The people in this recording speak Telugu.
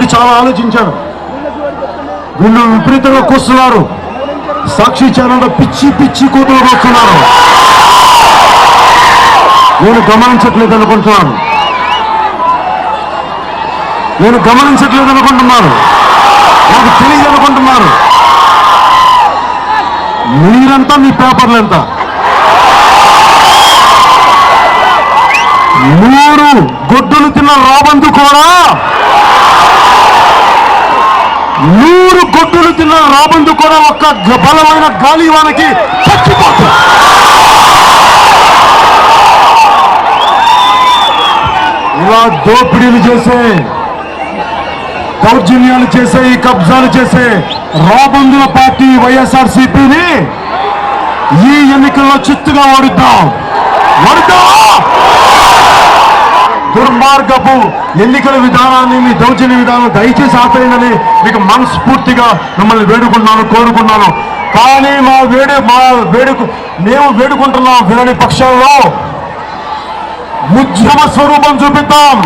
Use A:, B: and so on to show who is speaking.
A: రెడ్డి చాలా ఆలోచించాడు. వీళ్ళు విపరీతంగా కూస్తున్నారు. సాక్షి ఛానల్లో పిచ్చి పిచ్చి కూతురు వస్తున్నారు. నేను గమనించట్లేదు అనుకుంటున్నాను. నాకు తెలియదు అనుకుంటున్నారు. మీరంతా మీ పేపర్లు ఎంత 3 గొడ్డులు తిన్న రాబందు కూడా 100 గొడ్డులు తిన్న రాబందు కూడా ఒక్క బలమైన గాలివానకి చచ్చిపోతుంది. ఇలా దోపిడీలు చేసే, దౌర్జన్యాలు చేసే, ఈ కబ్జాలు చేసే రాబందుల పార్టీ వైఎస్ఆర్సీపీని ఈ ఎన్నికల్లో చిత్తుగా ఓడిద్దాం. దుర్మార్గపు ఎన్నికల విధానాన్ని, మీ దౌర్జన్య విధానం దయచేసి ఆపేయండి మీకు మనస్ఫూర్తిగా మిమ్మల్ని కోరుకున్నాను. కానీ మేము వేడుకుంటున్నాం. వినని పక్షంలో ఉద్యమ స్వరూపం చూపిద్దాం.